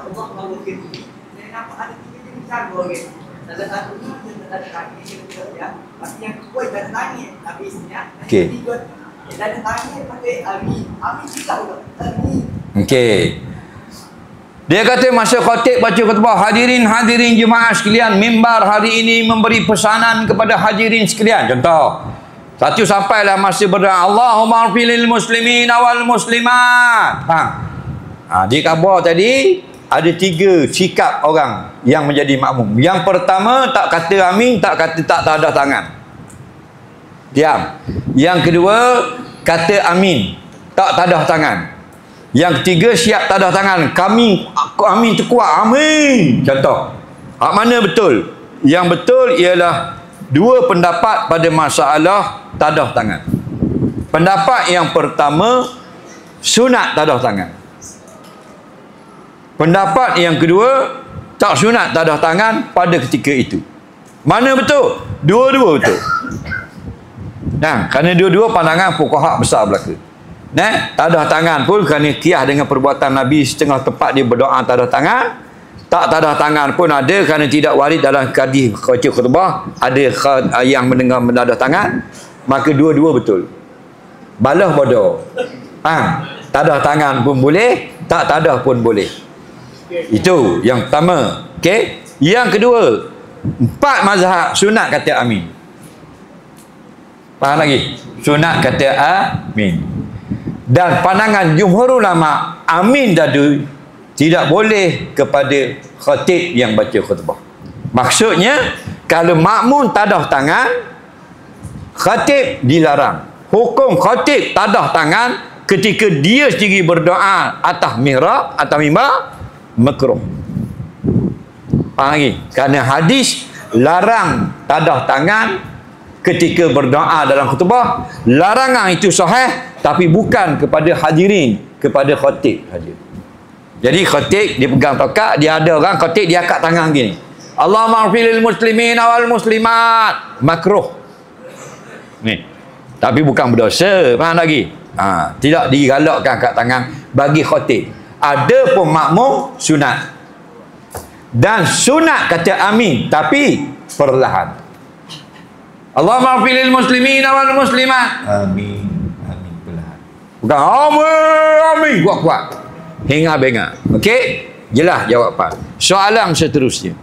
Allah bahawa ini, saya nampak ada 3 jenis cara orang. Salah satunya dia tak ada tangan, dia bekerja. Pasti yang kedua tak ada tangan, habisnya. Okey. Yang ketiga, dia tak ada tangan, pakai amin. Amin juga pula. Amin. Okey. Dia kata masa khatib baca khutbah, hadirin jemaah sekalian, mimbar hari ini memberi pesanan kepada hadirin sekalian. Contoh, satu sampailah masa berdoa, Allahumma ighfirlil muslimin wal muslimat. Di khabar tadi ada 3 sikap orang yang menjadi makmum. Yang pertama, tak kata amin, tak tadah tangan. Diam. Yang kedua, kata amin, tak tadah tangan. Yang ketiga, siap tadah tangan. Amin terkuat. Amin. Contoh. Hak mana betul? Yang betul ialah 2 pendapat pada masalah tadah tangan. Pendapat yang pertama, sunat tadah tangan. Pendapat yang kedua, tak sunat tadah tangan pada ketika itu. Mana betul? Dua-dua betul. Nah, kerana dua-dua pandangan fuqaha besar belaka. Tadah tangan pun kerana qiyas dengan perbuatan Nabi setengah tempat dia berdoa tadah tangan. Tak tadah tangan pun ada kerana tidak warid dalam hadis baca khutbah ada yang mendengar menadah tangan. Maka dua-dua betul. Balah bodoh. Tadah tangan pun boleh, tak tadah pun boleh. Itu yang pertama. Okey. Yang kedua, 4 mazhab sunat kata amin. Faham lagi? Sunat kata amin. Dan pandangan jumhur ulama, amin tadi tidak boleh kepada khatib yang baca khutbah. Maksudnya, kalau makmum tadah tangan, khatib dilarang. Hukum khatib tadah tangan ketika dia sendiri berdoa atas mihrab atau mimbar, makruh. Faham lagi? Kerana hadis larang tadah tangan ketika berdoa dalam khutbah. Larangan itu sahih, tapi bukan kepada hadirin, kepada khatib saja. Jadi khatib dia pegang tokat, dia ada orang khatib dia angkat tangan gini, Allahumma ighfirlil muslimin wal muslimat, makruh ni, tapi bukan berdosa. Faham lagi? Tidak digalakkan angkat tangan bagi khatib. Ada pun makmum sunat, dan sunat kata amin tapi perlahan. Allahumma ighfirlil muslimin wal muslimat, amin. Bukan amin kuat-kuat, hengar-bengar. Okey, jelas jawapan. Soalan seterusnya.